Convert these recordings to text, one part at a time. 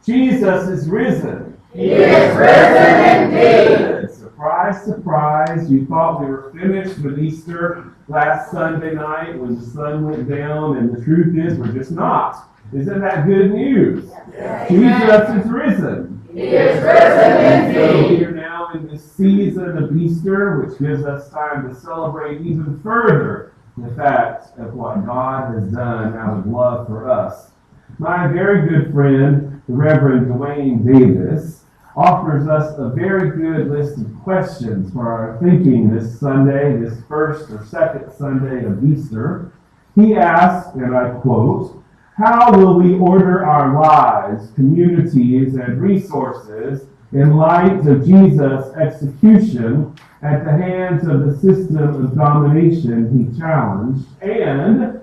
Jesus is risen. He is risen indeed. Surprise, surprise. You thought we were finished with Easter last Sunday night when the sun went down, and the truth is we're just not. Isn't that good news? Yes. Jesus is risen. He is risen So indeed. we are now in the season of Easter, which gives us time to celebrate even further the fact of what God has done out of love for us. My very good friend, the Reverend Dwayne Davis, offers us a very good list of questions for our thinking this Sunday, this first or second Sunday of Easter. He asks, and I quote, "How will we order our lives, communities, and resources in light of Jesus' execution at the hands of the system of domination he challenged? And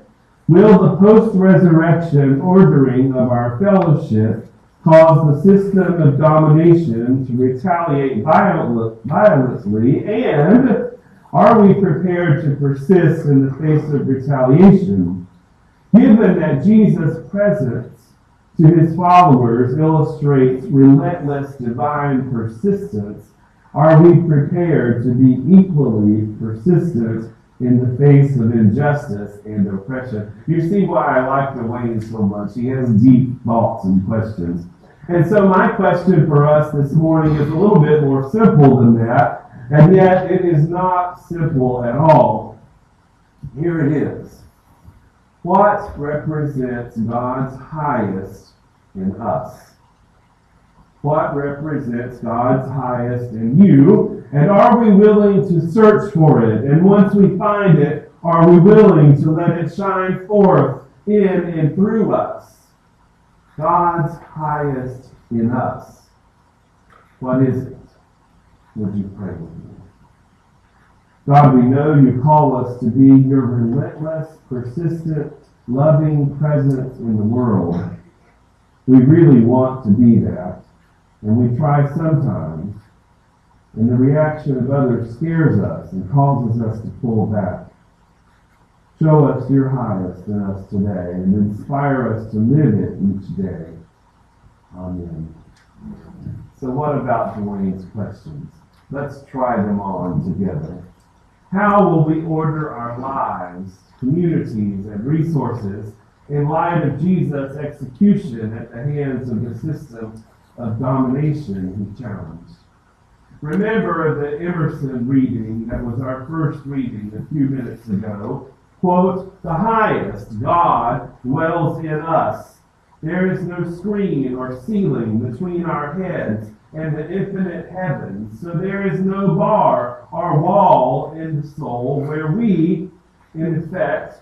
will the post-resurrection ordering of our fellowship cause the system of domination to retaliate violently? And are we prepared to persist in the face of retaliation? Given that Jesus' presence to his followers illustrates relentless divine persistence, are we prepared to be equally persistent in the face of injustice and oppression?" You see why I like Dwayne so much. He has deep thoughts and questions. And so my question for us this morning is a little bit more simple than that, and yet it is not simple at all. Here it is. What represents God's highest in us? What represents God's highest in you? And are we willing to search for it? And once we find it, are we willing to let it shine forth in and through us? God's highest in us. What is it? Would you pray with me? God, we know you call us to be your relentless, persistent, loving presence in the world. We really want to be that. And we try sometimes, and the reaction of others scares us and causes us to pull back. Show us your highest in us today and inspire us to live it each day. Amen. So what about Dwayne's questions? Let's try them on together. How will we order our lives, communities, and resources in light of Jesus' execution at the hands of the system of domination he challenged? Remember the Emerson reading that was our first reading a few minutes ago. Quote, "The highest, God, dwells in us. There is no screen or ceiling between our heads and the infinite heavens, so there is no bar or wall in the soul where we, in effect,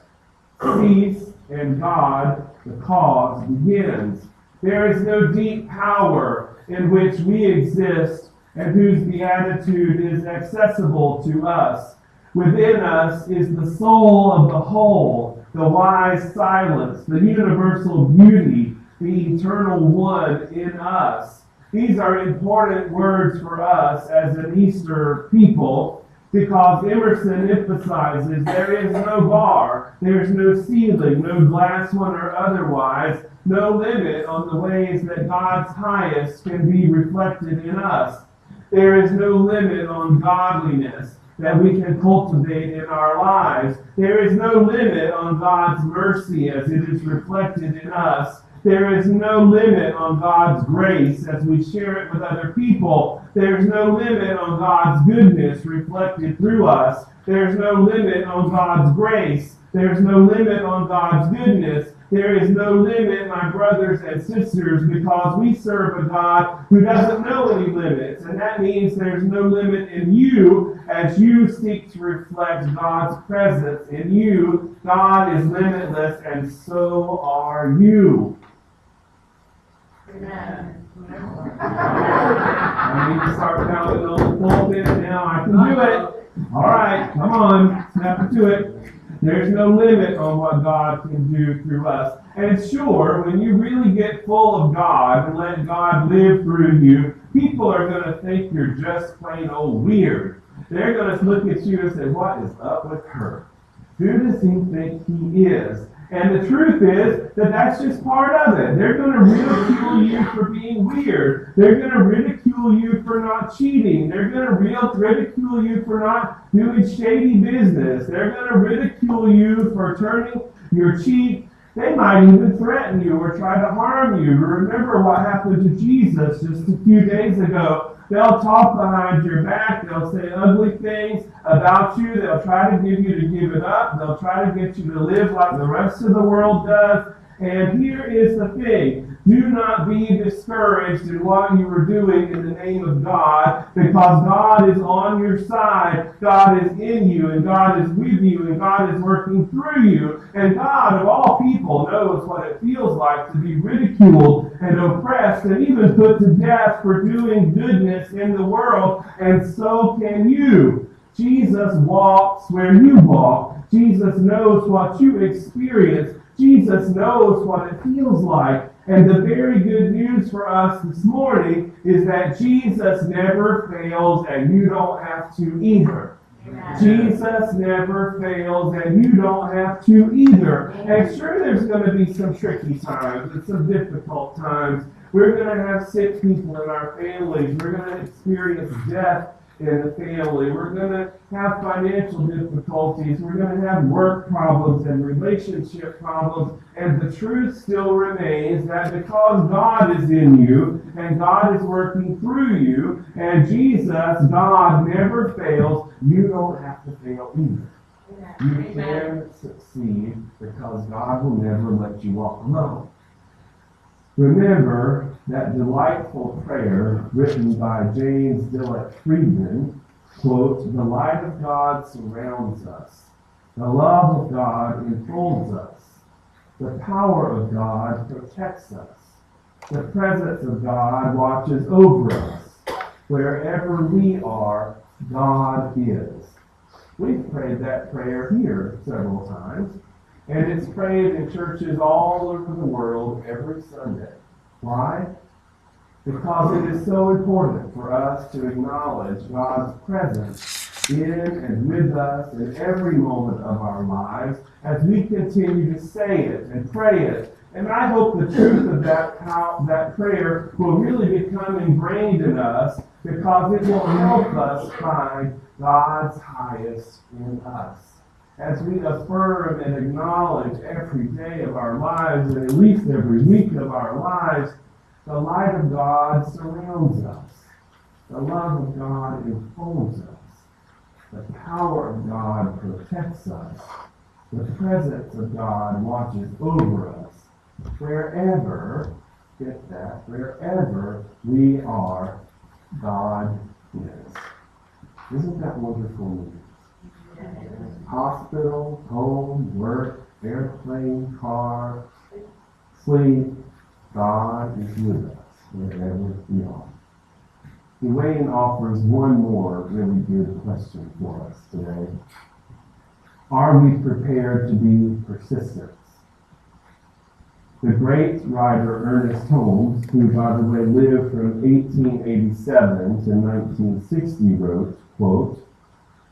cease and God, the cause, begins. There is no deep power in which we exist and whose beatitude is accessible to us. Within us is the soul of the whole, the wise silence, the universal beauty, the eternal one in us." These are important words for us as an Easter people because Emerson emphasizes there is no bar, there is no ceiling, no glass one or otherwise, no limit on the ways that God's highest can be reflected in us. There is no limit on godliness that we can cultivate in our lives. There is no limit on God's mercy as it is reflected in us. There is no limit on God's grace as we share it with other people. There is no limit on God's goodness reflected through us. There is no limit on God's grace. There is no limit on God's goodness. There is no limit, my brothers and sisters, because we serve a God who doesn't know any limits. And that means there's no limit in you as you seek to reflect God's presence in you. God is limitless, and so are you. Amen. I need to start pounding on the pulpit now. I can do it. All right, come on, snap to it. There's no limit on what God can do through us. And sure, when you really get full of God and let God live through you, people are going to think you're just plain old weird. They're going to look at you and say, what is up with her? Who does he think he is? And the truth is that that's just part of it. They're going to ridicule you for being weird. They're going to ridicule you for not cheating. They're going to ridicule you for not doing shady business. They're going to ridicule you for turning your cheek. They might even threaten you or try to harm you. Remember what happened to Jesus just a few days ago. They'll talk behind your back. They'll say ugly things about you. They'll try to get you to give it up. They'll try to get you to live like the rest of the world does. And here is the thing. Do not be discouraged in what you are doing in the name of God, because God is on your side. God is in you, and God is with you, and God is working through you. And God, of all people, knows what it feels like to be ridiculed and oppressed and even put to death for doing goodness in the world, and so can you. Jesus walks where you walk. Jesus knows what you experience. Jesus knows what it feels like. And the very good news for us this morning is that Jesus never fails, and you don't have to either. Amen. Jesus never fails, and you don't have to either. And sure, there's going to be some tricky times and some difficult times. We're going to have sick people in our families. We're going to experience death in the family. We're going to have financial difficulties. We're going to have work problems and relationship problems. And the truth still remains that because God is in you and God is working through you, and Jesus, God, never fails, you don't have to fail either. You can succeed because God will never let you walk alone. Remember that delightful prayer written by James Dillett Friedman, quote, "The light of God surrounds us. The love of God enfolds us. The power of God protects us. The presence of God watches over us. Wherever we are, God is." We've prayed that prayer here several times. And it's prayed in churches all over the world every Sunday. Why? Because it is so important for us to acknowledge God's presence in and with us in every moment of our lives as we continue to say it and pray it. And I hope the truth of that prayer will really become ingrained in us, because it will help us find God's highest in us. As we affirm and acknowledge every day of our lives, and at least every week of our lives, the light of God surrounds us. The love of God enfolds us. The power of God protects us. The presence of God watches over us. Wherever, get that, wherever we are, God is. Isn't that wonderful news? Hospital, home, work, airplane, car, sleep, God is with us wherever we are. Wayne offers one more really good question for us today. Are we prepared to be persistent? The great writer Ernest Holmes, who, by the way, lived from 1887 to 1960, wrote, quote,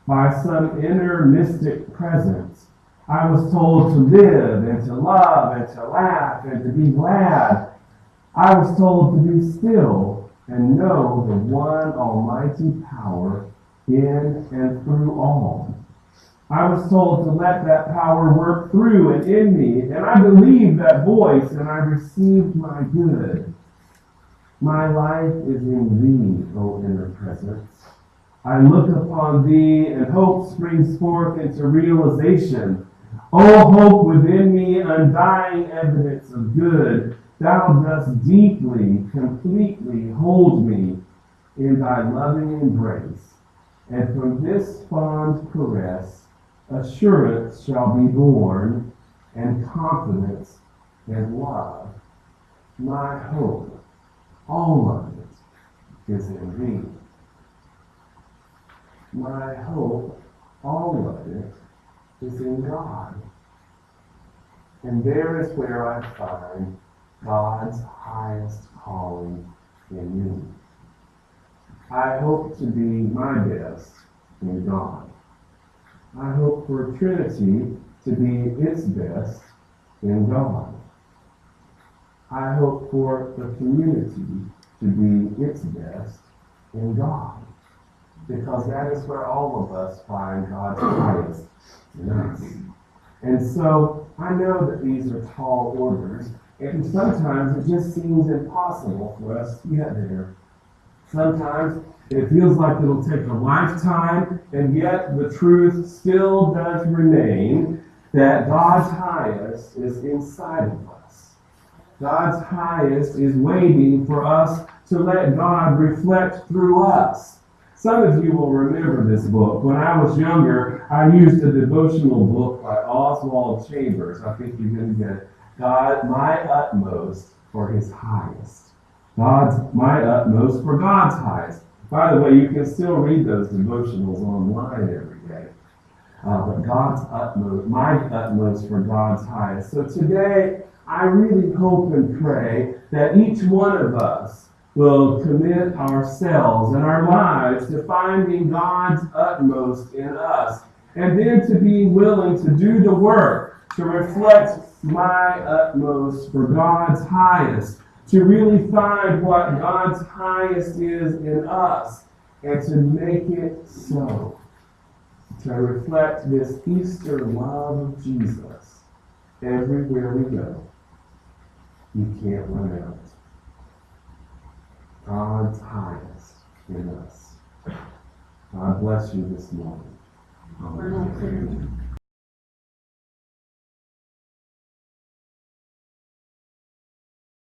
"By some inner mystic presence, I was told to live and to love and to laugh and to be glad. I was told to be still and know the one almighty power in and through all. I was told to let that power work through and in me, and I believed that voice, and I received my good. My life is in thee, O inner presence. I look upon thee, and hope springs forth into realization. O hope within me, undying evidence of good, thou dost deeply, completely hold me in thy loving embrace, and from this fond caress, assurance shall be born, and confidence and love. My hope, all of it, is in thee. My hope, all of it, is in God. And there is where I find God's highest calling in me. I hope to be my best in God. I hope for Trinity to be its best in God. I hope for the community to be its best in God, because that is where all of us find God's highest in us. And so I know that these are tall orders, and sometimes it just seems impossible for us to get there. Sometimes it feels like it'll take a lifetime, and yet the truth still does remain that God's highest is inside of us. God's highest is waiting for us to let God reflect through us. Some of you will remember this book. When I was younger, I used a devotional book by Oswald Chambers. I think you're going to get it. God, my utmost for his highest. My utmost for God's highest. By the way, you can still read those devotionals online every day. But God's utmost, my utmost for God's highest. So today, I really hope and pray that each one of us will commit ourselves and our lives to finding God's utmost in us, and then to be willing to do the work to reflect my utmost for God's highest, to really find what God's highest is in us, and to make it so, to reflect this Easter love of Jesus everywhere we go. You can't run out. God's highest in us. God bless you this morning. Amen.